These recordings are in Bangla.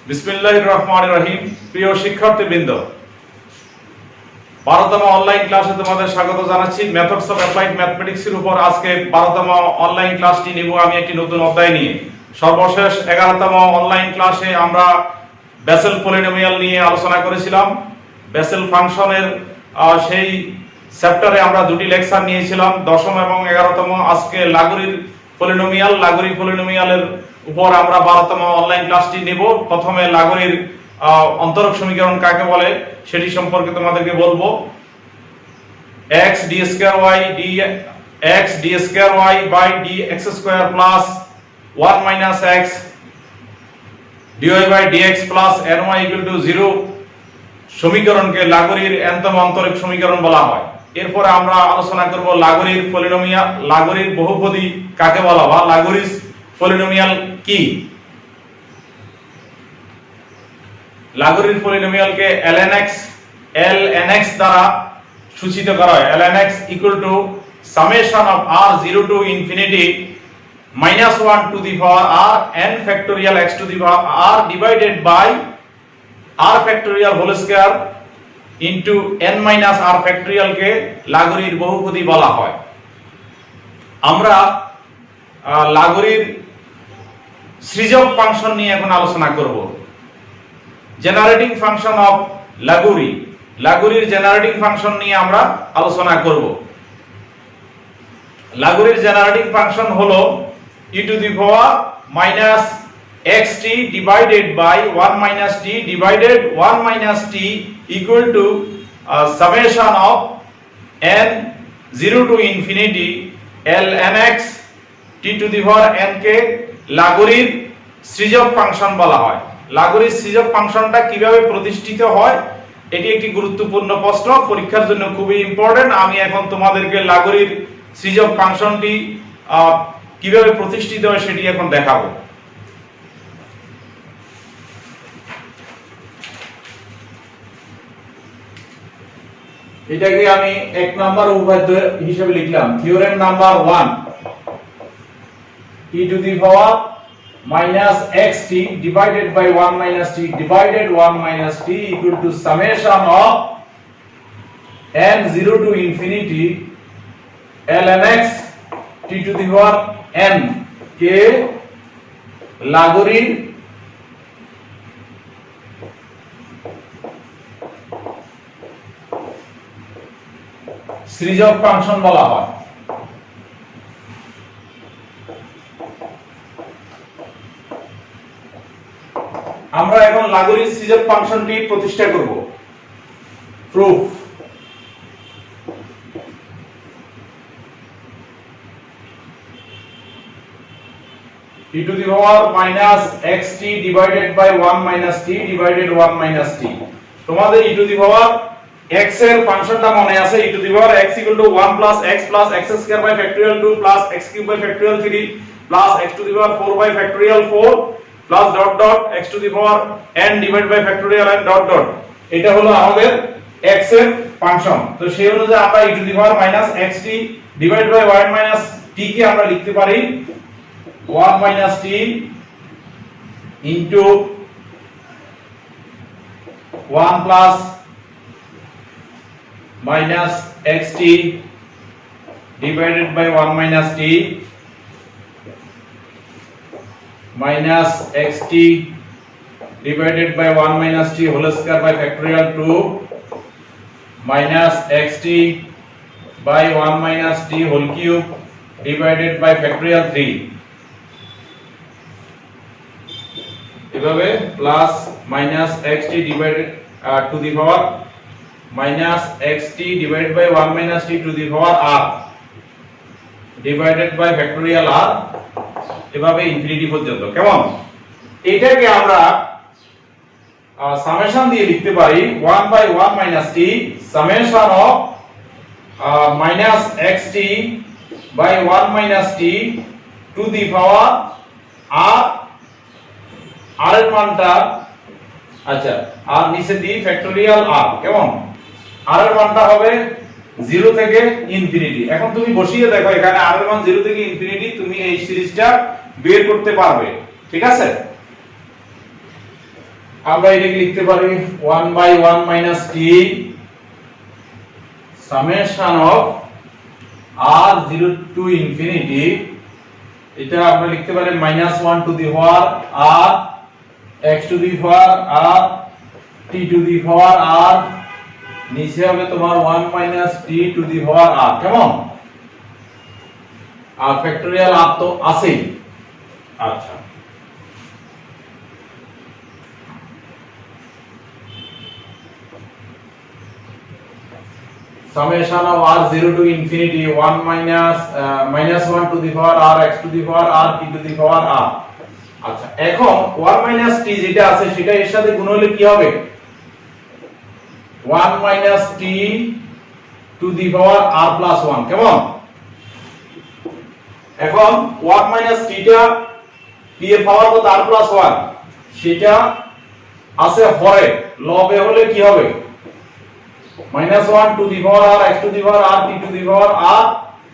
বিসমিল্লাহির রহমানির রহিম। প্রিয় শিক্ষার্থীবৃন্দ, 12তম অনলাইন ক্লাসে তোমাদের স্বাগত জানাচ্ছি। মেথডস অফ অ্যাপ্লাইড ম্যাথমেটিক্সের উপর আজকে 12তম অনলাইন ক্লাসটি নিব আমি একটি নতুন অধ্যায় নিয়ে। সর্বশেষ 11তম অনলাইন ক্লাসে আমরা বেসেল পলিনোমিয়াল নিয়ে আলোচনা করেছিলাম। বেসেল ফাংশনের সেই চ্যাপ্টারে আমরা দুটি লেকচার নিয়েছিলাম, 10ম এবং 11তম। আজকে লাগুরির পলিনোমিয়ালের উপর আমরা 12তম অনলাইন ক্লাসটি নেব। প্রথমে লাগুরির অন্তরক সমীকরণ কাকে বলে সেটি সম্পর্কে তোমাদেরকে বলবো। x d square y by dx square plus 1 minus x dy by dx plus ny equal to 0 সমীকরণকে লাগুরির nতম অন্তরক সমীকরণ বলা হয়। এরপরে আমরা আলোচনা করব লাগুরির বহুপদী কাকে বলা বা লাগুরিস পলিনোমিয়াল কি। লাগুরির পলিনোমিয়ালকে lnx দ্বারা সূচিত করা হয়। lnx equal to summation of r0 to infinity minus 1 to the power r n factorial x to the power r divided by r factorial whole square into n minus r factorial কে লাগুরির বহুপদী বলা হয়। আমরা লাগুরির সৃজক ফাংশন নিয়ে এখন আলোচনা করব। জেনারেটিং ফাংশন অফ লাগুরির জেনারেটিং ফাংশন নিয়ে আমরা আলোচনা করব। লাগুরির জেনারেটিং ফাংশন হলো e to the power minus xt divided by 1 minus t divided 1 minus t equal to summation of n 0 to infinity lnx t to the power n কে লাগুরির সৃজক ফাংশন বলা হয়। লাগুরির সৃজক ফাংশনটা কিভাবে প্রতিষ্ঠিত হয় এটি একটি গুরুত্বপূর্ণ প্রশ্ন, পরীক্ষার জন্য খুবই ইম্পর্টেন্ট। আমি এখন তোমাদেরকে লাগুরির সৃজক ফাংশনটি কিভাবে প্রতিষ্ঠিত হয় সেটি এখন দেখাবো। এটাকে আমি 1 নাম্বার উপপাদ্য হিসেবে লিখলাম। Theorem number 1, e to the power minus xt divided by 1 minus t divided 1 minus t equal to summation of n 0 to infinity lnx t to the power n কে লাগুরির সৃজক ফাংশন বলা হয়। আমরা এখন লাগুরির সৃজক ফাংশনটি প্রতিষ্ঠা করব। Proof. e to the power minus xt divided by 1 minus t divided 1 minus t। তোমাদের e to the power x এর ফাংশনটা মনে আছে। e to the power x equal to 1 plus x square by factorial 2 plus x cube by factorial 3 plus x to the power 4 by factorial 4 plus dot dot x to the power n divided by factorial n dot dot। এটা হলো আমাদের x এর ফাংশন। তো সেই অনুযায়ী আমরা e to the power minus xt divided by 1 minus t কে আমরা লিখতে পারি 1 minus t into 1 plus minus xt divided by 1 minus t minus xt divided by 1 minus t whole square by factorial 2 minus xt by 1 minus t whole cube divided by factorial 3। এভাবে plus minus xt divided to the power minus xt divided by 1 minus t to the power r divided by factorial r এভাবে ইনফিনিটি পর্যন্ত। কেমন? এটাকে আমরা সামেশন দিয়ে লিখতে পারি 1 by 1 minus t summation of minus xt by 1 minus t to the power r এর মানটা আচ্ছা আর নিচে দি ফ্যাক্টোরিয়াল r। কেমন? r এর মানটা হবে 0 থেকে ইনফিনিটি। এখন তুমি বসিয়ে দেখো এখানে r এর মান 0 থেকে ইনফিনিটি, তুমি এই সিরিজটা বের করতে পারবে। ঠিক আছে? আমরা এটাকে লিখতে পারি 1 by 1 minus t summation of r0 to infinity, এটা আমরা লিখতে পারি -1 to the power r x to the power r t to the power r, নিচে হবে তোমার 1 minus t to the power r। কেমন? আর ফ্যাক্টরিয়াল r তো আছেই। আচ্ছা, summation of r0 to infinity 1 minus -1 to the power r x to the power r t to the power r। আচ্ছা, এখন 1 minus t যেটা আছে সেটা এর সাথে গুণ হলে কি হবে? 1 minus t to the power r plus 1। কেমন? এখন 1 minus t টা t এর পাওয়ার কত? r plus 1, সেটা আছে হরে, লবে হলে কি হবে? -1 to the power r x to the power r t to the power r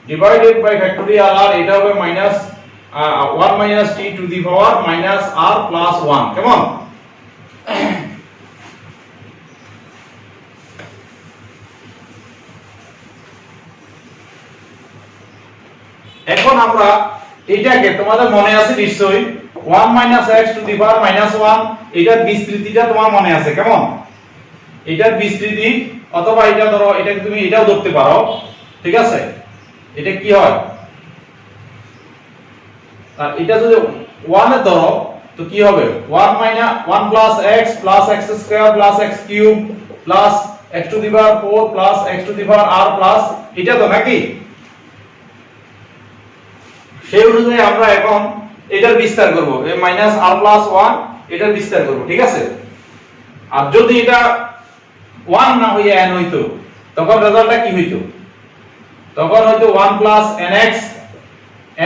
divided by factorial r, এটা হবে 1 minus t to the power minus r plus 1। কেমন? এখন আমরা এটাকে, তোমাদের মনে আছে নিশ্চয়ই 1 minus x to the power minus 1, এটার বিস্তৃতিটা তোমার মনে আছে। কেমন? এটার বিস্তৃতি, অথবা এটা ধরো, এটাকে তুমি এটাও ধরতে পারো, ঠিক আছে? এটা কি হয়? আর এটা যদি 1 এ ধরো তো কি হবে? 1 minus 1 plus x plus x square plus x cube plus x to the power 4 plus x to the power r plus, এটা তো নাকি? সেই অনুযায়ী আমরা এখন এটার বিস্তার করব, এই মাইনাস r plus 1 এটার বিস্তার করব, ঠিক আছে? আর যদি এটা 1 না হইয়া n হইতো, তখন রেজাল্টটা কি হইতো? তখন হয়তো 1 plus nx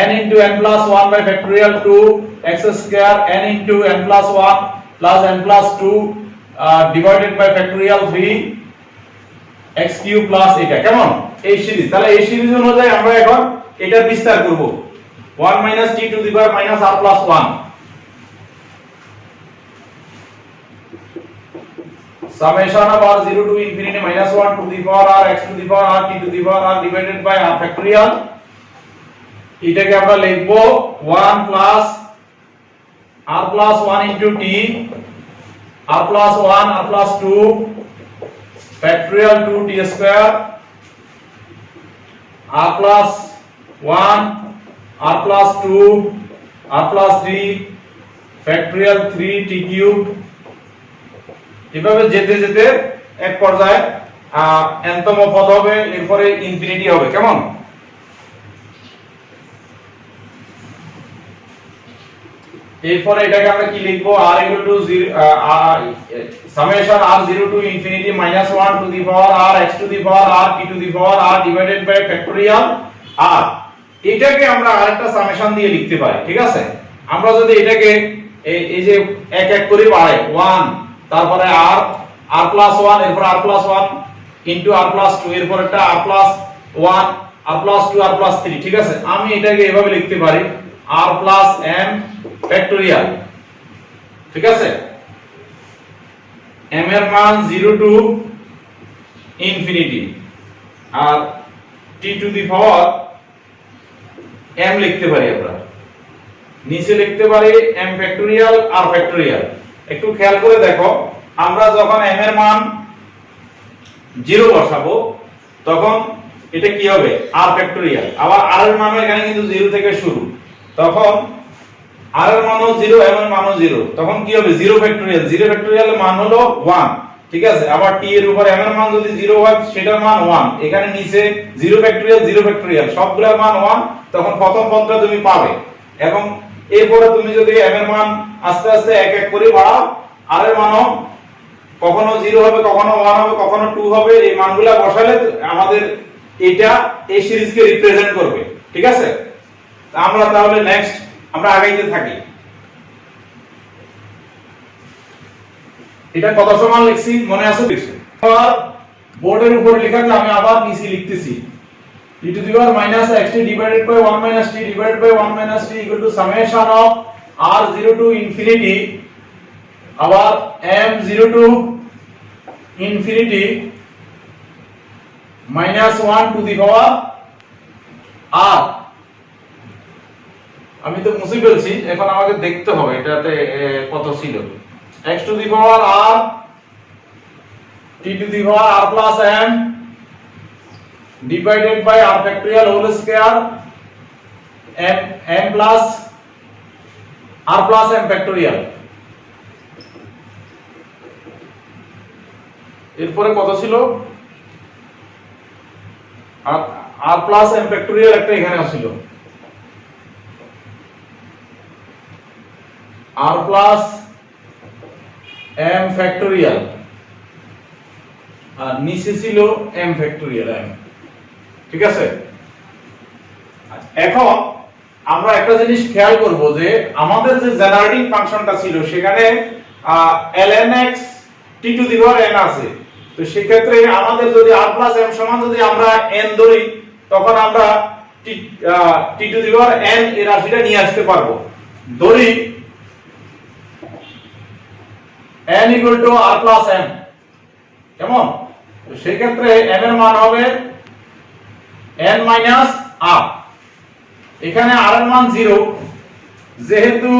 n into n plus 1 by factorial 2 x square n into n plus 1 plus n plus 2 divided by factorial 3 x cube plus এটা। কেমন? এই সিরিজ, তাহলে এই সিরিজ অনুযায়ী আমরা এখন এটার বিস্তার করব, 1 minus t to the power minus r plus 1 summation of r0 to infinity -1 to the power r x to the power r t to the power r divided by r factorial, এটাকে আমরা লিখব 1 plus r plus 1 into t r plus 1 r plus 2 factorial 2 t square r plus 1 r plus 2 r plus 3 factorial 3 t cube। এভাবে যেতে যেতে এক পর্যায়ে nতম পদ হবে, এরপরে ইনফিনিটি হবে। কেমন? এরপরে এটাকে আমরা কি লিখবো? r equal to 0 summation r0 to infinity -1 to the power r x to the power r t to the power r divided by factorial r। এটাকে আমরা আরেকটা সামেশন দিয়ে লিখতে পারি, ঠিক আছে? আমরা যদি এটাকে এই যে এক এক করে বাড়াই, 1 তারপরে r r plus 1 এরপর r plus 1 into r plus 2 এরপর একটা r plus 1 r plus 2 r plus 3, ঠিক আছে? আমি এটাকে এভাবে লিখতে পারি r plus m factorial, ঠিক আছে? m এর মান 0 to infinity R t to the power m লিখতে পারি আমরা, নিচে লিখতে পারি m factorial r factorial। একটু খেয়াল করে দেখো, আমরা যখন m এর মান 0 বসাবো তখন এটা কি হবে? r factorial। আবার r এর মান এখানে কিন্তু 0 থেকে শুরু, তখন r এর মানও 0 m এর মানও 0, তখন কি হবে? 0 factorial। 0 factorial এর মান হলো 1, ঠিক আছে? আবার t এর উপর m এর মান যদি 0 হয় সেটার মান 1, এখানে নিচে 0 factorial 0 factorial সবগুলোর মান 1, তখন প্রথম পদটা তুমি পাবে। এবং এরপরে তুমি যদি m এর মান আস্তে আস্তে এক এক করে বাড়াও, r এর মানও কখনো 0 হবে, কখনো 1 হবে, কখনো 2 হবে, এই মানগুলা বসালে আমাদের এটা এই সিরিজকে রিপ্রেজেন্ট করবে, ঠিক আছে? আমরা তাহলে নেক্সট আমরা আগাইতে থাকি। এটা কত সমান লিখছি মনে আছে? আর বোর্ডের উপর লেখাটা আমি আবার নিচে লিখতেছি, e to the power minus xt divided by 1 minus t divided by 1 minus t equal to summation of r0 to infinity আবার m0 to infinity -1 to the power r। আমি তো মুছে ফেলছি, এখন আমাকে দেখতে হবে এটাতে কত ছিল। x to the power r t to the power r plus m divided by r factorial whole square m plus r plus m factorial। এরপরে কত ছিল? r plus m factorial একটা এখানে ছিল, r plus m factorial, আর নিচে ছিল m factorial m। ঠিক আছে, এখন আমরা একটা জিনিস খেয়াল করব যে আমাদের যে জেনারেটিং ফাংশনটা ছিল সেখানে ln x t to the power n আছে। তো সেই ক্ষেত্রে আমাদের যদি r plus m সমান যদি আমরা n ধরি, তখন আমরা t to the power n এর রাশিটা নিয়ে আসতে পারবো। ধরি n equal to r plus m, কেমন? তো সেই ক্ষেত্রে m এর মান হবে n minus r। এখানে r এর মান 0, যেহেতু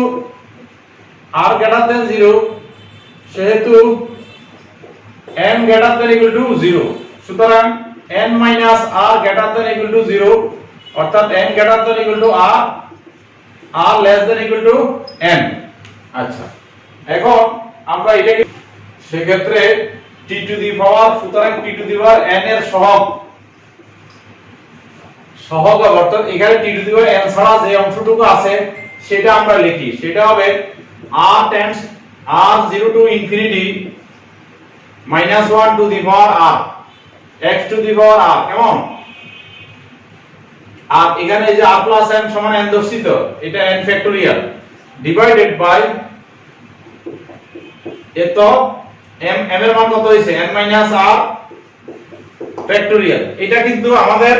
r greater than 0 সেহেতু n greater than equal to 0, সুতরাং n minus r greater than equal to 0, অর্থাৎ n greater than equal to r, r less than equal to n। আচ্ছা, এখন আমরা এটাকে সেক্ষেত্রে t টু দি পাওয়ার, সুতরাং t to the power n এর সহগ অর্থাৎ এখানে t to the power n ছাড়া যে অংশটুকু আছে সেটা আমরা লিখি, সেটা হবে r tends r0 to infinity -1 to the power r x to the power r, কেমন? আর এখানে এই যে r plus m সমান n দর্শিত, এটা n ফ্যাক্টোরিয়াল ডিভাইডেড বাই এত m এর মান কত হইছে n minus r ফ্যাক্টোরিয়াল। এটা কিন্তু আমাদের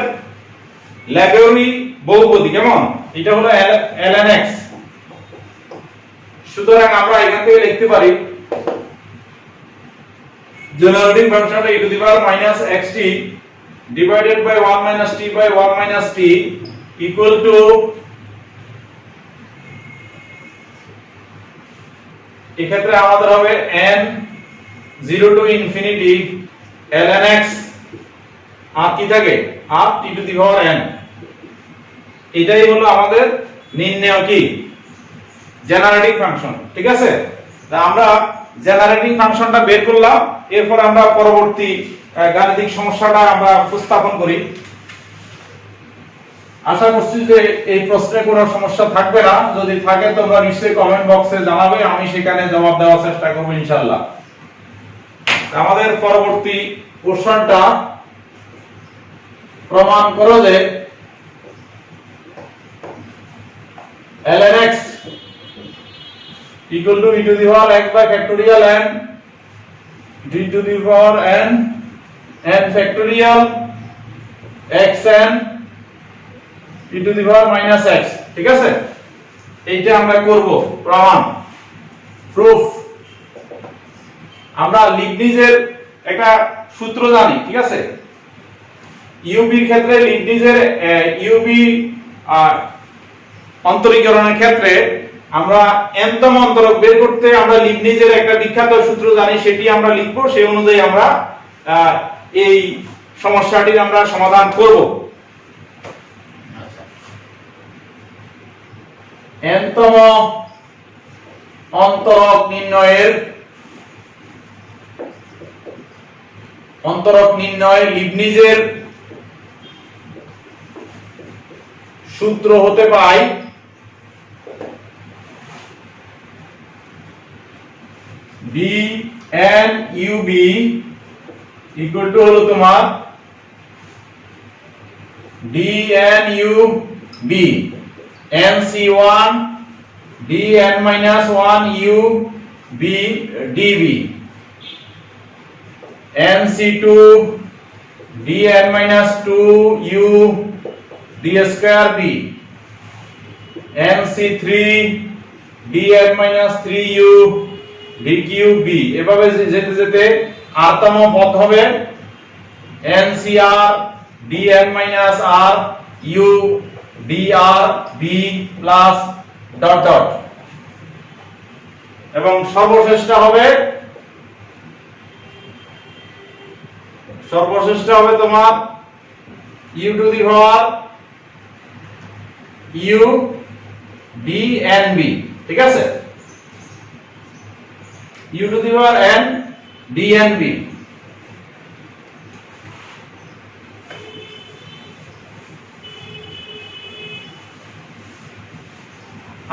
ল্যাগুরি বহুপদী, কেমন? এটা হলো ln x। সুতরাং আমরা এখান থেকে লিখতে পারি জেনারেটিং ফাংশনটা e to the power minus xt divided by 1 minus t by 1 minus t equal to এক্ষেত্রে আমাদের হবে n 0 to infinity ln x আর কি থাকে r t to the power n। এটাই হলো আমাদের নির্ণয় কি জেনারেটিং ফাংশন। ঠিক আছে, তা আমরা জেনারেটিং ফাংশনটা বের করলাম, এরপর আমরা পরবর্তী গাণিতিক সমস্যাটা আমরা উপস্থাপন করি। আশা করছি যে এই প্রশ্নে কোনো সমস্যা থাকবে না, যদি থাকে তোমরা নিশ্চয়ই কমেন্ট বক্সে জানাবে, আমি সেখানে জবাব দেওয়ার চেষ্টা করব ইনশাআল্লাহ। আমাদের পরবর্তী কোশ্চেনটা প্রমাণ করো যে ln x equal to e to the power x by factorial n d to the power n factorial xn e to the power minus x। ঠিক আছে, এইটা আমরা করব প্রমাণ, প্রুফ। আমরা লিবনিজের একটা সূত্র জানি, ঠিক আছে? ইউবি এর ক্ষেত্রে লিবনিজের ইউবি অন্তরীকরণের ক্ষেত্রে আমরা nতম অন্তরক বের করতে আমরা লিবনিজের একটা বিখ্যাত সূত্র জানি, সেটি আমরা লিখব, সেই অনুযায়ী আমরা এই সমস্যাটির আমরা সমাধান করব। nতম অন্তরক নির্ণয় লিবনিজের সূত্র হতে পাই bn ub ইকুয়াল টু হলো তোমার dn ub nc1 dn minus 1 u b dv nc2 dn minus 2 u d square b nc3 dn minus 3 u D cube B, এভাবে যেতে যেতে আর তম পদ হবে NCR DN minus R U DR B plus dot dot, এবং সর্বশেষটা হবে তোমার U to the power U D N B. ঠিক আছে, U to the power N D N B.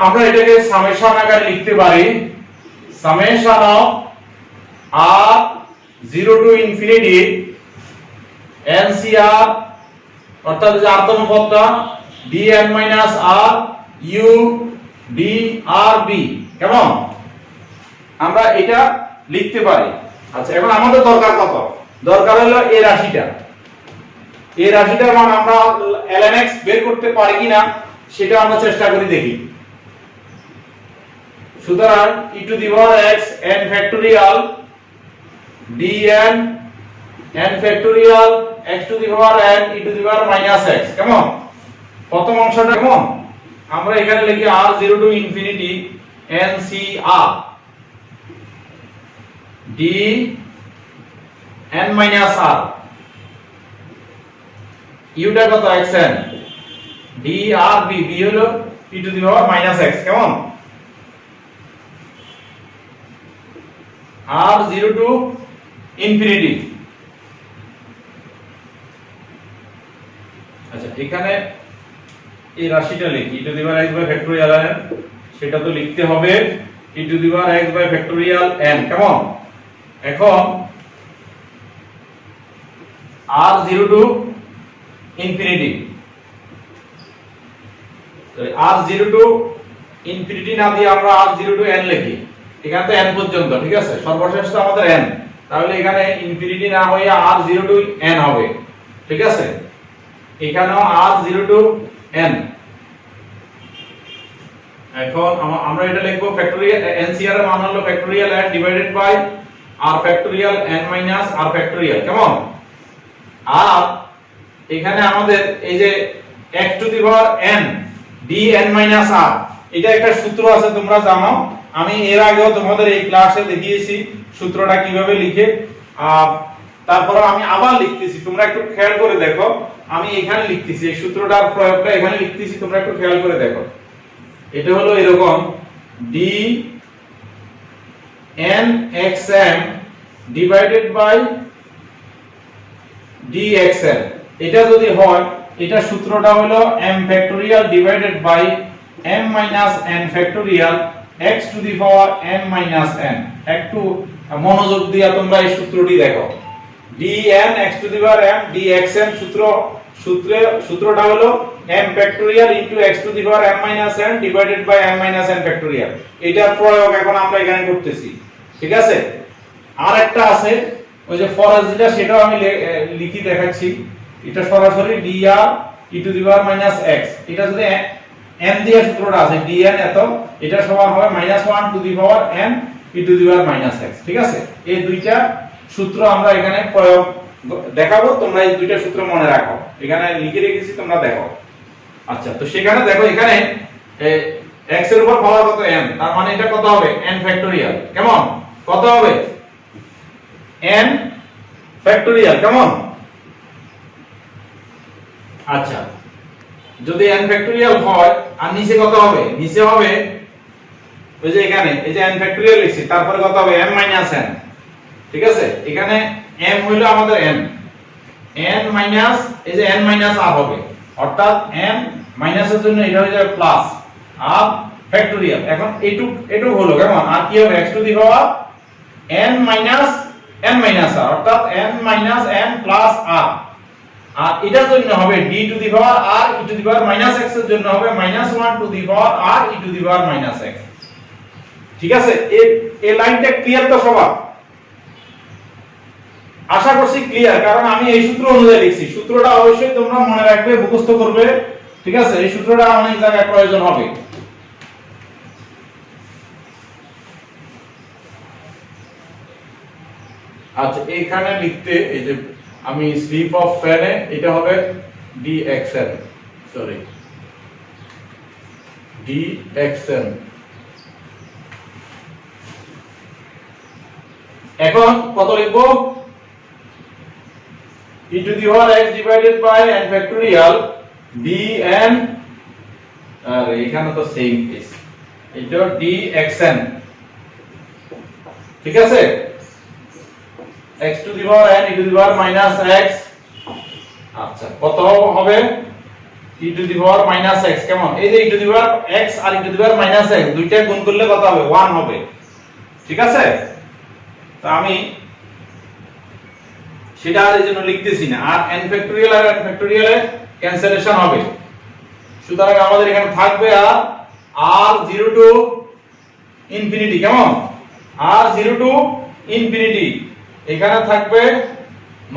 আমরা এটাকে সামেশন আকারে লিখতে পারি, summation of R 0 to infinity NCR, অর্থাৎ যে আরতম পদটা dn minus R U D R B. কেমন, আমরা এটা লিখতে পারি। আচ্ছা, এখন আমাদের দরকার কত? দরকার হলো এই রাশিটা, এই রাশিটার মান আমরা ln x বের করতে পারি কিনা সেটা আমরা চেষ্টা করি দেখি। সুতরাং e to the power x n factorial dn n factorial x to the power n e to the power minus x। কেমন, প্রথম অংশটা কেমন, আমরা এখানে লিখি r0 to infinity ncr d n minus r, ইউটা কত xn dr b, b হলো e to the power minus x। কেমন, r0 টু ইনফিনিটি। আচ্ছা, এখানে এই রাশিটা লিখি e to the power x by factorial n, সেটা তো লিখতে হবে e to the power x by factorial n। কেমন, এখন r0 to infinity, r0 to infinity না দিয়ে আমরা r0 টু n লিখি। এখানে তো n পর্যন্ত, ঠিক আছে, সর্বশেষ তো আমাদের n, তাহলে এখানে ইনফিনিটি না হয়ে r0 টু n হবে। ঠিক আছে, এখানেও r0 টু n। এখন আমরা এটা লিখবো ফ্যাক্টোরিয়াল ncr এর মান হলো factorial n divided by r factorial n minus r factorial. কেমন, আর এখানে আমাদের এই যে x to the power n dn minus r, এটা একটা সূত্র আছে তোমরা জানো, আমি এর আগেও তোমাদের এই ক্লাসে দেখিয়েছি সূত্রটা কিভাবে লিখে। তারপর আমি আবার লিখতেছি, তোমরা একটু খেয়াল করে দেখো, আমি এখানে লিখতেছি এই সূত্রটার প্রয়োগটা এখানে লিখতেছি, তোমরা একটু খেয়াল করে দেখো। এটা হলো এরকম d n xm divided by dxn, এটা যদি হয়, এটা সূত্রটা হলো m factorial divided by m minus n factorial x to the power m minus n। একটু মনোযোগ দিয়ে তোমরা এই সূত্রটি দেখো, dn x to the power m dxn, সূত্রটা হলো m factorial into x to the power m minus n divided by m minus n factorial. এটার প্রয়োগ এখন আমরা এখানে করতেছি। ঠিক আছে, আর একটা আছে ওই যে ফরাজিটা, সেটাও আমি লিখি দেখাচ্ছি। এটা সরাসরি dr e to the power minus x, এটা যদি n দিয়ে সূত্রটা আছে dn এত, এটা সমান হবে -1 to the power n e to the power minus x। ঠিক আছে, এই দুইটা সূত্র আমরা এখানে প্রয়োগ দেখাবো, তোমরা এই দুইটা সূত্র মনে রাখো, এখানে লিখে রেখেছি, তোমরা দেখো। আচ্ছা, তো সেখানে দেখো এখানে x এর উপর পাওয়ার কত n, তার মানে এটা কত হবে n ফ্যাক্টোরিয়াল। কেমন, কত হবে n ফ্যাক্টোরিয়াল। কেমন, আচ্ছা, যদি n ফ্যাক্টোরিয়াল হয় আর নিচে কত হবে, নিচে হবে ওই যে এখানে এই যে n ফ্যাক্টোরিয়াল লিখছি, তারপরে কত হবে m মাইনাস n। ঠিক আছে, এখানে m হলো আমাদের n মাইনাস এই যে n মাইনাস r হবে, অর্থাৎ n মাইনাসের জন্য এটা হয়ে যাবে প্লাস r ফ্যাক্টোরিয়াল। এখন এটুক হলো। কেমন, আর কি হবে x to the power n minus r, অর্থাৎ n minus n plus r। আর এটার জন্য হবে d two the power r e to the power minus x, এর জন্য হবে -1 to the power r e to the power minus x। ঠিক আছে, এই লাইনটা ক্লিয়ার তো সবার? আশা করছি ক্লিয়ার, কারণ আমি এই সূত্র অনুযায়ী লিখছি। সূত্রটা অবশ্যই তোমরা মনে রাখবে, মুখস্থ করবে। ঠিক আছে, এই সূত্রটা অনেক জায়গায় প্রয়োজন হবে। আচ্ছা এখানে লিখতে এই যে আমি স্লিপ অফ ফ্যানে এটা হবে dxn, সরি dxn। এখন কত লিখবো? e to the power x divided by n factorial dn, আর এখানে তো সেম কেস, এটা dxn, ঠিক আছে? x to the power n e to the power minus x, আচ্ছা কত হবে? e to the power minus x, কেমন? এই যে e to the power x আর e to the power minus x দুইটা গুণ করলে কত হবে? 1 হবে, ঠিক আছে? তো আমি সেটা আর এই জন্য লিখতেছি না। আর n ফ্যাক্টরিয়াল আর n ফ্যাক্টরিয়ালে ক্যান্সেলেশন হবে, সুতরাং আমাদের এখানে থাকবে আর r0 টু ইনফিনিটি, কেমন? r0 টু ইনফিনিটি, এখানে থাকবে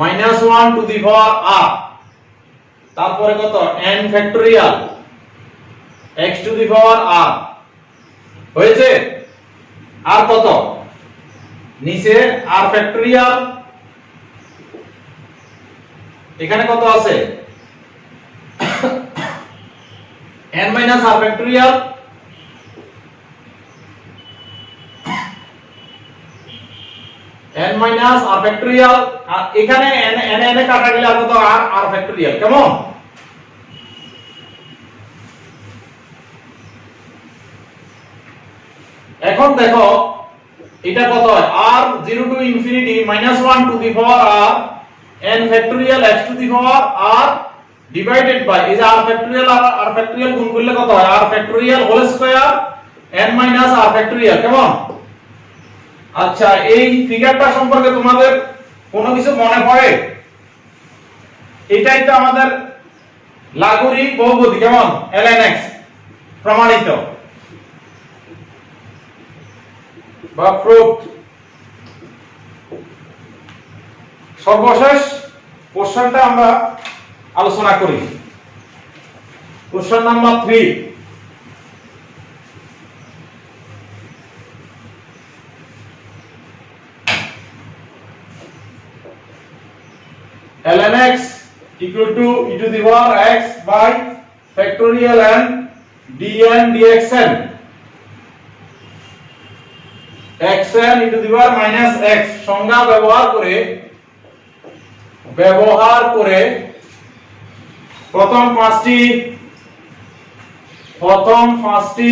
-1 টু দি পাওয়ার r, তারপরে কত? n factorial x to the power r হয়েছে। আর কত? নিচে r ফ্যাক্টরিয়াল, এখানে কত আছে? n minus r factorial, n minus r factorial, আর এখানে n এ কাটা গেলে আর কত? r ফ্যাক্টরিয়াল, কেমন? এখন দেখো এটা কত হয়? r0 to infinity -1 to the power r n factorial x to the power r divided by এই যে r ফ্যাক্টরিয়াল আর r ফ্যাক্টরিয়াল গুণ করলে কত হয়? r factorial whole square n minus r factorial, কেমন? আচ্ছা এই ফিগারটা সম্পর্কে তোমাদের কোনো কিছু মনে পড়ে? এটাই তো আমাদের লাগুরি বহুপদী, কেমন? ln x প্রমাণিত বা প্রুফড। সর্বশেষ কোশ্চেনটা আমরা আলোচনা করি, question number 3। ln x equal to e to the power x by factorial n dn dxn, xn e to the power minus x সংজ্ঞা ব্যবহার করে প্রথম পাঁচটি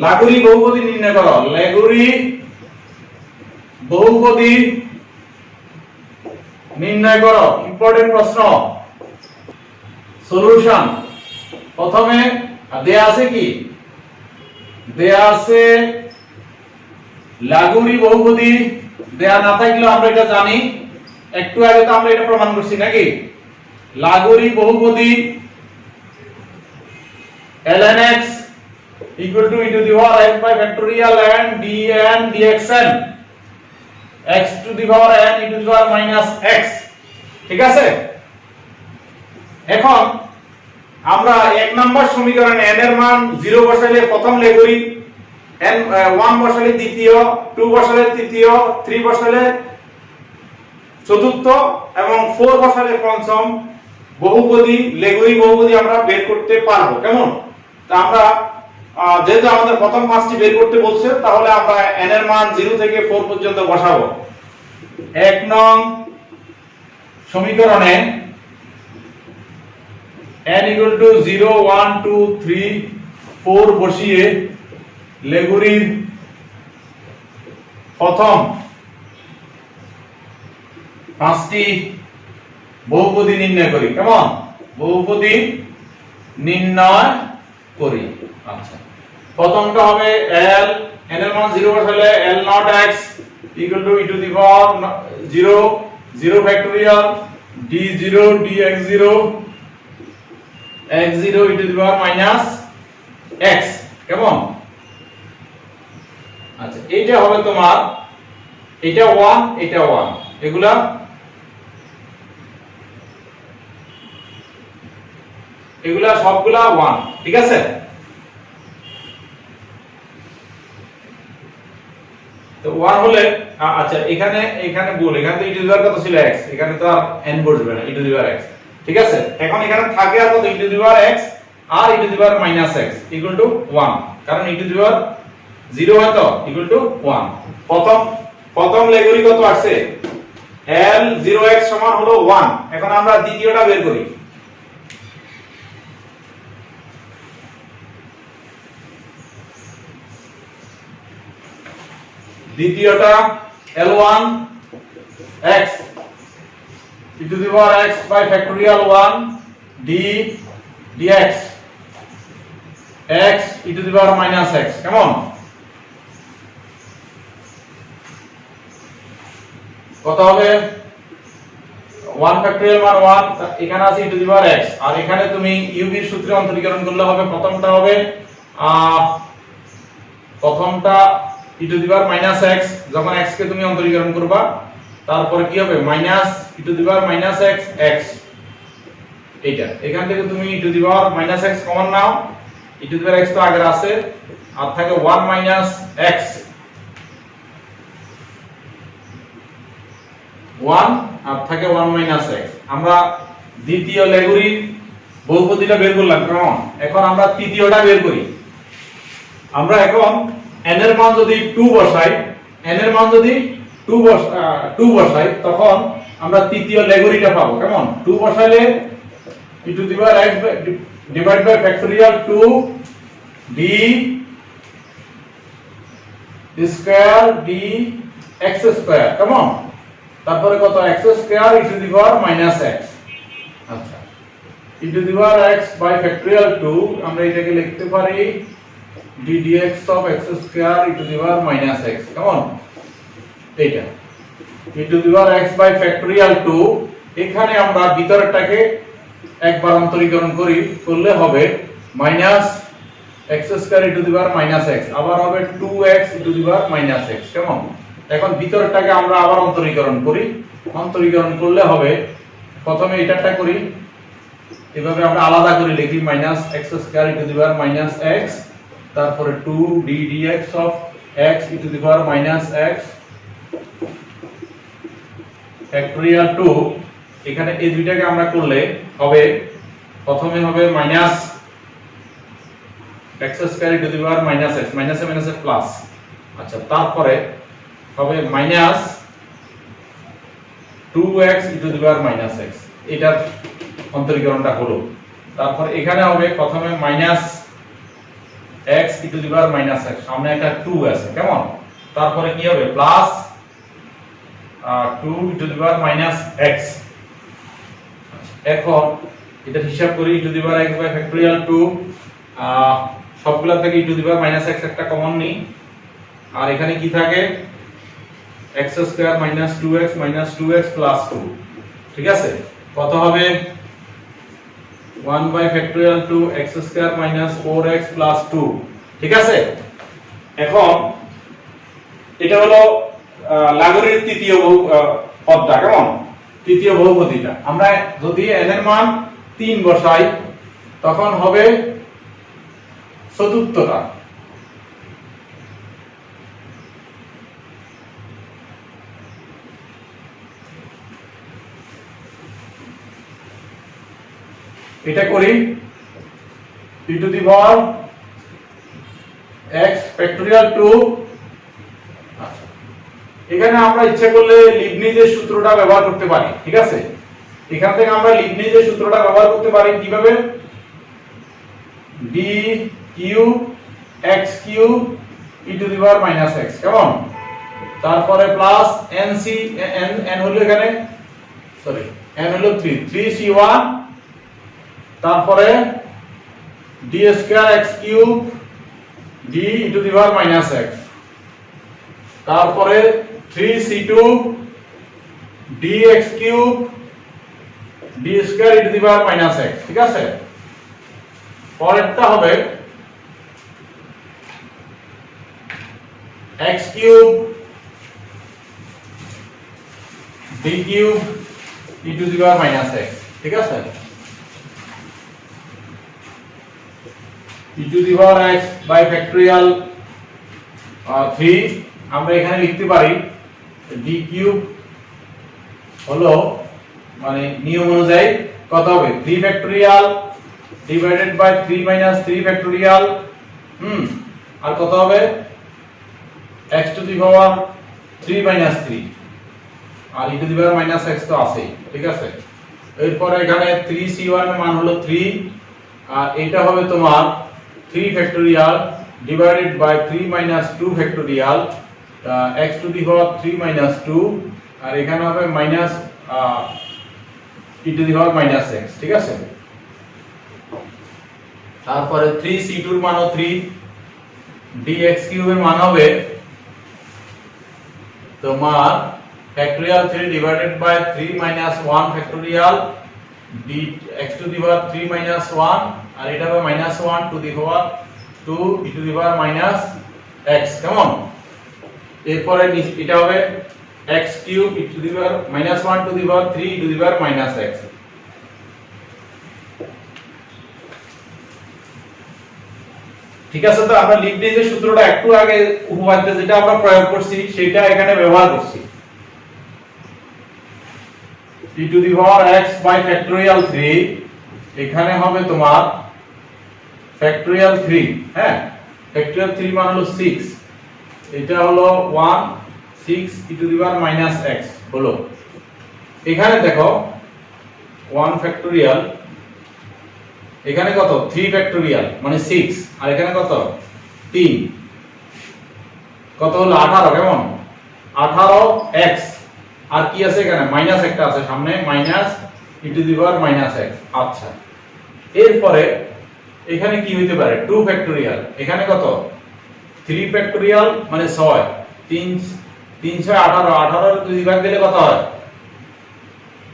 লাগুরি বহুপদী নির্ণয় করো। লাগুরি বহুপদী নির্ণয় করো, ইম্পর্টেন্ট প্রশ্ন। সলিউশন প্রথমে দেয়া আছে কি? দেয়া আছে লাগুরি বহুপদী, দেয়া না থাকলেও আমরা এটা জানি, একটু আগে তো আমরা এটা প্রমাণ করছি নাকি? লাগুরি বহুপদী ln x equal to e to the power x by factorial n dn dxn x to the power n e to the power minus x, ঠিক আছে? এখন আমরা এক নম্বর সমীকরণে n এর মান 0 বসালে প্রথম লেগুরি, n 1 বসালে দ্বিতীয়, 2 বসালে তৃতীয়, 3 বসালে চতুর্থ এবং 4 বসালে পঞ্চম বহুপদী, লেগুরি বহুপদী আমরা বের করতে পারবো, কেমন? তা আমরা যেহেতু আমাদের প্রথম পাঁচটি বের করতে বলছে, তাহলে আমরা n এর মান 0 থেকে 4 পর্যন্ত বসাবো। এক নং সমীকরণে n equal to 0 1 2 3 4 বসিয়ে লেগুরির প্রথম পাঁচটি বহুপদী নির্ণয় করি, কেমন? বহুপদী নির্ণয় করি। আচ্ছা প্রথমটা হবে l, n এর মান 0 বসালে l not x equal to e to the power 0 0 factorial d0 dx0 x0 e to the power minus x, কেমন? আচ্ছা এইটা হবে তোমার, এটা 1 এটা 1, এগুলা সবগুলা 1, ঠিক আছে? তো 1 হলে আচ্ছা এখানে ভুল, এখানে তো e টু দি পাওয়ার কত ছিল x, এখানে তো আর n বসবে না, e to the power x। ঠিক আছে, এখন এখানে থাকে আর কত, e to the power x আর e to the power minus x equal to 1, কারণ e টু দি পাওয়ার 0 হয় তো ইকুয়াল টু 1। প্রথম লেগুরি কত আসছে, l 0x সমান হলো 1। এখন আমরা দ্বিতীয়টা বের করি। দ্বিতীয়টা L1 x e to the power x by factorial 1 d dx x e to the power minus x, কেমন? কত হবে, 1 factorial মান 1, এখানে আছে e to the power x, আর এখানে তুমি u এর সূত্রে অন্তরীকরণ করলে হবে, প্রথমটা হবে e to the power minus x, যখন x কে তুমি অন্তরীকরণ করবা তারপরে কি হবে, minus e to the power minus x x, এইটা এখান থেকে তুমি e to the power minus x common now, e to the power x তো আগের আছে, আর থাকে 1 minus x 1, আর থাকে 1 minus x। আমরা দ্বিতীয় লেগুরি বহুপদীটা বের করলাম, কেমন? এখন আমরা তৃতীয়টা বের করি। আমরা এখন n এর মান যদি 2 বসাই, n এর মান যদি 2 বসাই, তখন আমরা তৃতীয় লেগুরিটা পাবো, কেমন? 2 বসাইলে e to the power x divided by factorial 2 d square d x square, কেমন? তারপরে কত, x square e to the power minus x। আচ্ছা, e to the power x by factorial 2 আমরা এটাকে লিখতে পারি d dx of x square e to the power minus x, কেমন? এইটা e to the power x by factorial 2, এখানে আমরা ভিতরটাকে একবার অন্তরীকরণ করলে হবে minus x square e to the power minus x, আবার হবে 2x e to the power minus x, কেমন? এখন ভিতরটাকে আমরা আবার অন্তরীকরণ করলে হবে, প্রথমে এটাটা করি, এভাবে আমরা আলাদা করে লিখি minus x square e to the power minus x, তারপরে 2 d dx of x e to the power minus x factorial 2। এখানে এই দুইটাকে আমরা করলে হবে, প্রথমে হবে minus x square e to the power minus x, মাইনাসে মাইনাসে প্লাস, আচ্ছা তারপরে হবে minus 2x e to the power minus x, এটার অন্তরীকরণটা হলো। তারপর এখানে হবে প্রথমে minus x e to the power minus x, সামনে একটা 2 আছে, কেমন? তারপরে কি হবে, plus 2 e to the power minus x। এখন এটা হিসাব করি, e to the power x by factorial 2, সবগুলা থেকে e to the power minus x একটা কমন নিই, আর এখানে কি থাকে, x square minus 2x minus 2x plus 2। ঠিক আছে, কত হবে, 1 by factorial 2 x square minus 4x plus 2। ঠিক আছে, এখন এটা হলো লাগোরির তৃতীয় পদটা, কেমন? তৃতীয় বহুপদীটা আমরা যদি n এর মান 3 বসাই, তখন হবে চতুর্থটা। এটা করি, e to the power x factorial 2। আচ্ছা, এখানে আমরা ইচ্ছা করলে লিবনিজের সূত্রটা ব্যবহার করতে পারি। ঠিক আছে, এখান থেকে আমরা লিবনিজের সূত্রটা ব্যবহার করতে পারি কিভাবে, d cube x cube e to the power minus x, কেমন? তারপরে প্লাস nc, n হলো এখানে, সরি n হলো 3c1, তারপরে d square x cube d e to the power minus x, তারপরে 3c2 dx cube d square e to the power minus x। ঠিক আছে, পরেরটা হবে x cube d cube e to the power minus x। ঠিক আছে, e to the power x by factorial 3 আমরা এখানে লিখতে পারি ডি কিউব হলো মানে নিয়ম অনুযায়ী কত হবে 3 factorial divided by 3 minus 3 factorial আর কত হবে x to the power 3 minus 3 আর e to the power minus x তো আছেই ঠিক আছে। এরপর এখানে 3c1 এর মান হলো 3 আর এটা হবে তোমার 3 factorial divided by 3 minus 2 factorial x to the power 3 minus 2 আর এখানে হবে minus e to the power minus x ঠিক আছে। তারপরে 3c2 এর মান 3 dx কিউব এর মান হবে তোমার factorial 3 divided by 3 minus 1 factorial dx to the power 3 minus 1 আর এটা হবে minus 1 to the power 2 e to the power minus x কেমন। এরপরে এটা হবে x cube e to the power minus 1 to the power 3 e to the power minus x। ঠিক আছে, তো আমরা লিবনিজের সূত্রটা একটু আগে উপপাদ্যে যেটা আমরা প্রয়োগ করছি সেটা এখানে ব্যবহার করছি e to the power x by factorial 3 এখানে হবে তোমার ফ্যাক্টরিয়াল 3 হ্যাঁ ফ্যাক্টরিয়াল 3 মান হলো 6 এটা হলো 1 6 e to the power minus x হলো। এখানে দেখো 1 ফ্যাক্টরিয়াল এখানে কত 3 ফ্যাক্টরিয়াল মানে 6 আর এখানে কত 3 কত হলো 18 কেমন 18x আর কি আছে এখানে মাইনাস একটা আছে সামনে minus e to the power minus x। আচ্ছা এরপরে এখানে কি হইতে পারে 2 ফ্যাক্টরিয়াল এখানে কত 3 ফ্যাক্টরিয়াল মানে 6 3 3 6 18 18 এর 2 ভাগ দিলে কত হয়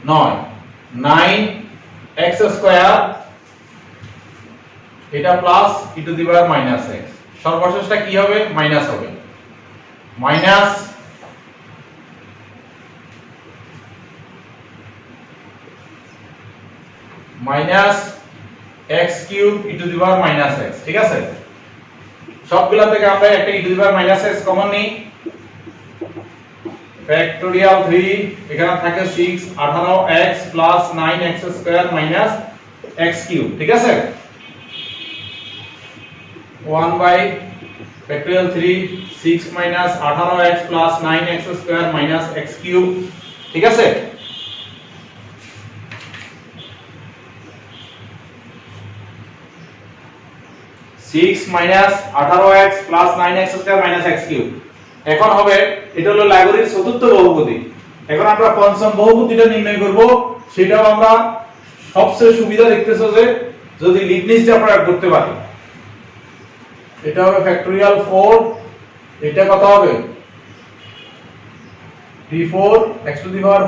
9 9 x স্কয়ার এটা plus e to the power minus x সর্বশেষটা কি হবে মাইনাস হবে minus minus x cube e to the power minus x ঠিক আছে। সবগুলা থেকে আমরা একটা e to the power minus x common নিই ফ্যাক্টরিয়াল 3 এখানে থাকে 6 18x plus 9x square minus x cube ঠিক আছে 1 by factorial 3 6 minus 18x plus 9x square minus x cube ঠিক আছে। Six minus 18x plus 9x square minus x cube এখন হবে এটা হলো লাইব্রেরির চতুর্থ বহুপদী। এখন আমরা পঞ্চম বহুপদীটা নির্ণয় করব সেটাও আমরা সবচেয়ে সুবিধা দেখতেছো যে যদি লিবনিজটা প্রয়োগ করতে পারি এটা হবে ফ্যাক্টরিয়াল 4 এটা কত হবে d4 x to the power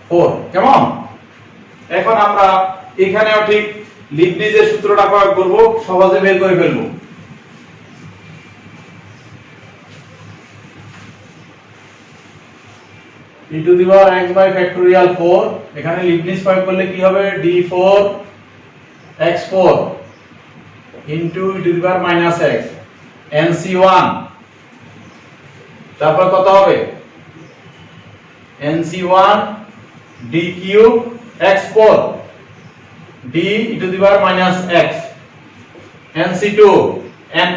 4 কেমন। এখন আমরা এখানেও ঠিক লিবনিজের সূত্রটা প্রয়োগ করব সহজে বের করে ফেলবো e to the power x by factorial 4 এখানে লিবনিজ প্রয়োগ করলে কি হবে d4 x4 into e to the power minus x nc1 তারপর কত হবে nc1 d cube x4 d e to the power minus x nc2 n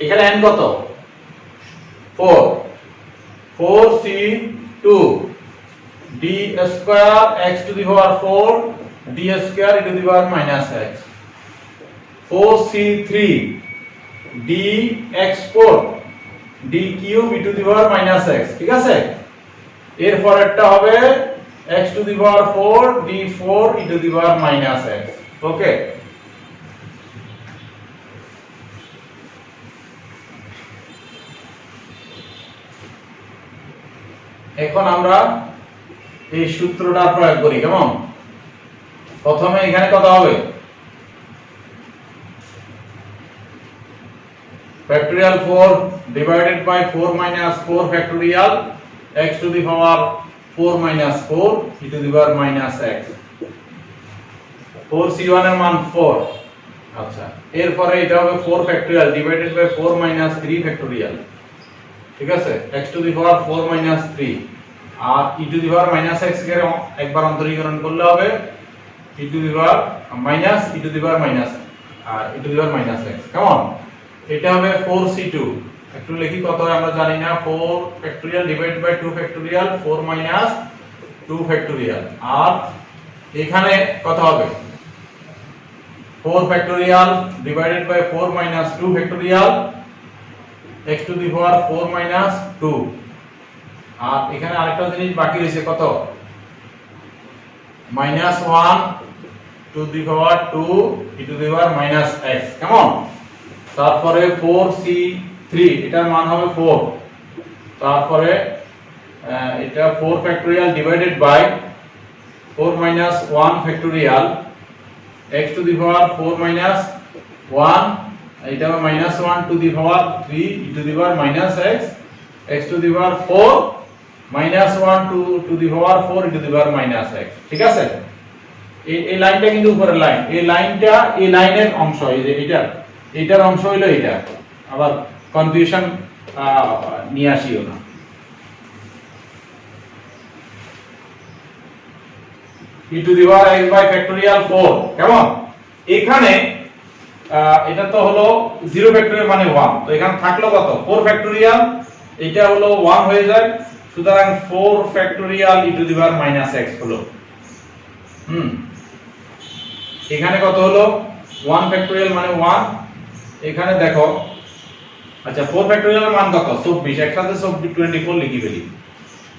এখানে n কত 4 4c2 d square x to the power 4 d square e to the power minus x 4c3 d x4 d cube e to the power minus x ঠিক আছে। এর পরেরটা হবে x to the power 4 d4 e to the power minus x ওকে। এখন আমরা এই সূত্রটা প্রয়োগ করি কেমন। প্রথমে এখানে কত হবে factorial 4 divided by 4 minus 4 factorial x to the power 4 minus 4 e to the power minus x 4c1 এর মান 4 আচ্ছা, এরপরে এটা হবে 4 factorial divided by 4 minus 3 factorial. ঠিক আছে, x to the power 4 minus 3 আর e to the power minus x কে একবার অন্তরীকরণ করলে হবে e to the power minus e to the power minus আর e to the power minus x। কেমন? এটা হবে 4c2, একটু লিখি কত হয় আমরা জানি না, 4 factorial divided by 2 factorial 4 minus 2 factorial. আর এখানে কত হবে 4 factorial divided by 4 minus 2 factorial x to the power 4 minus 2 আর এখানে আরেকটা জিনিস বাকি রয়েছে কত minus 1 to the power 2 e to the power minus x। কেমন? তারপরে 4c3 এটার মান হবে 4, তারপরে এটা 4 factorial divided by 4 minus 1 factorial x to the power 4 minus 1 এটা হবে minus 1 to the power 3 e to the power minus x x to the power 4 minus 1 to the power 4 e to the power minus x। ঠিক আছে, এই লাইনটা কিন্তু উপরের লাইন, এই লাইনটা এই লাইনের অংশ, এই যে এটার অংশ হলো এটা, আবার কনফিউশন নিয়ে আসিও না। e to the power x by factorial 4। কেমন? এখানে এটা তো হলো 0 ফ্যাক্টরিয়াল মানে 1, তো এখানে থাকলো কত 4 ফ্যাক্টরিয়াল, এটা হলো 1 হয়ে যায়, সুতরাং 4 factorial e to the power minus x হলো। এখানে কত হলো 1 ফ্যাক্টরিয়াল মানে 1, এখানে দেখো আচ্ছা 4 ফ্যাক্টরিয়ালের মান কত 24, একসাথে 24 লিখি ফেলি।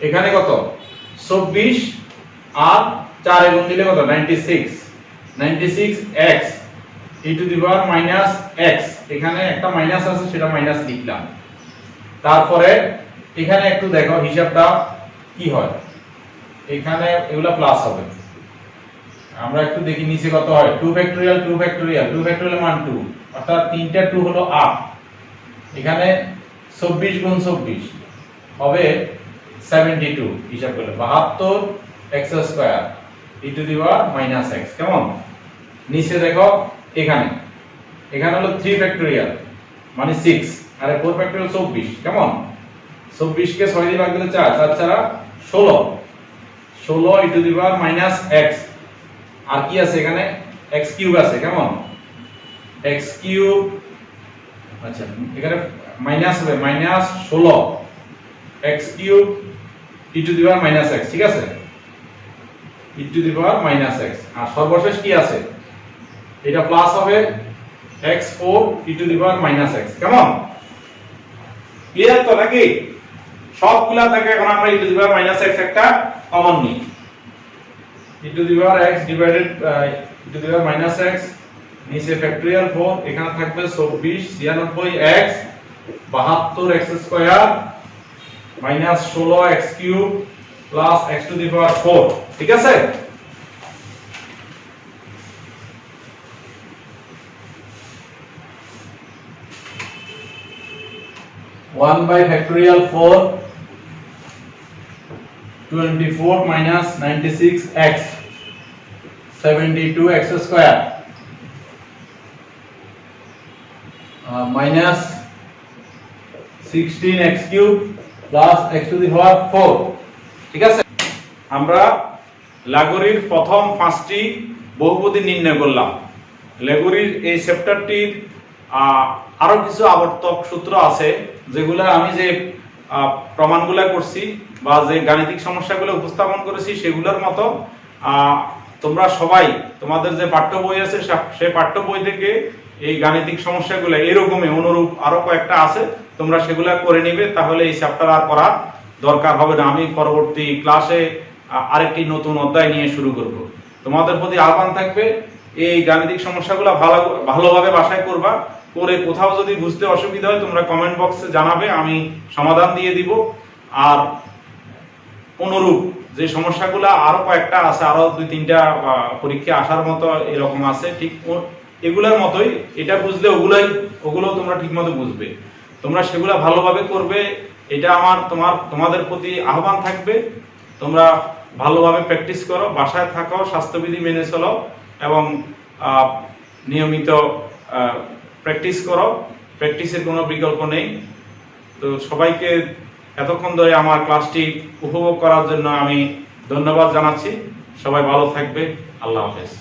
এখানে কত 24 আর 4 এ গুণ দিলে কত 96x e to the power minus x, এখানে একটা মাইনাস আছে সেটা মাইনাস লিখলাম। তারপরে এখানে একটু দেখো হিসাবটা কি হয়, এখানে এগুলা প্লাস হবে, আমরা একটু দেখি নিচে কত হয় 2 ফ্যাক্টরিয়াল 2 ফ্যাক্টরিয়াল 2 ফ্যাক্টরিয়াল মান 2 অর্থাৎ তিনটা 2 হলো 8, এখানে 24 গুণ 24 হবে 72, হিসাব করলে 72 x square e to the power minus x। কেমন? নিচে দেখো এখানে হলো 3 ফ্যাক্টরিয়াল মানে 6 আর 4 ফ্যাক্টরিয়াল 24। কেমন? 24 কে 6 দিয়ে ভাগ দিলে 4 4 ছাড়া 16 e to the power minus x আর কি আছে এখানে x কিউব আছে। কেমন? x কিউব, আচ্ছা এখানে মাইনাস হবে minus 16 x cube e to the power minus x। ঠিক আছে, e to the power minus x আর সর্বশেষ কি আছে এটা প্লাস হবে x4 e to the power minus x। কেমন? ক্লিয়ার তো নাকি? সবগুলা থেকে এখন আমরা e to the power minus x একটা কমন নিই, e to the power x divided e to the power minus x নিচে ফ্যাক্টরিয়াল 4, এখানে থাকবে 24 96x 72 x square minus 16 x cube plus x to the power 4। ঠিক আছে, one by factorial 4 24 minus 96x 72x square minus 16x cube plus x to the power 4। ঠিক আছে, আমরা লাগোরির প্রথম 5টি বহুপদী নির্ণয় করলাম। লাগোরির এই চ্যাপ্টারটির আরো কিছু আবর্তক সূত্র আছে যেগুলো আমি যে প্রমাণগুলো করছি বা যে গাণিতিক সমস্যাগুলো উপস্থাপন করেছি সেগুলোর মতো তোমরা সবাই তোমাদের যে পাঠ্য বই আছে সেই পাঠ্য বই থেকে এই গাণিতিক সমস্যাগুলো এরকমই অনুরূপ আরো কয়েকটা আছে, তোমরা সেগুলো করে নিবে, তাহলে এই চ্যাপ্টার আর করার দরকার হবে না। আমি পরবর্তী ক্লাসে আরেকটি নতুন অধ্যায় নিয়ে শুরু করব। তোমাদের প্রতি আহ্বান থাকবে এই গাণিতিক সমস্যাগুলো ভালোভাবে বাসায় করবা, করে কোথাও যদি বুঝতে অসুবিধা হয় তোমরা কমেন্ট বক্সে জানাবে, আমি সমাধান দিয়ে দিব। আর অনুরূপ যে সমস্যাগুলো আরো কয়েকটা আছে, আরো 2-3টা পরীক্ষা আসার মতো এরকম আছে, ঠিক এগুলোর মতোই এটা বুঝলে ওগুলো তোমরা ঠিকমতো বুঝবে, তোমরা সেগুলো ভালোভাবে করবে। এটা আমার তোমাদের প্রতি আহ্বান থাকবে, তোমরা ভালোভাবে প্র্যাকটিস করো, বাসায় থাকো, স্বাস্থ্যবিধি মেনে চলো এবং নিয়মিত প্র্যাকটিস করো, প্র্যাকটিসের কোনো বিকল্প নেই। তো সবাইকে এতক্ষণ ধরে আমার ক্লাসটি উপভোগ করার জন্য আমি ধন্যবাদ জানাচ্ছি। সবাই ভালো থাকবে। আল্লাহ হাফেজ।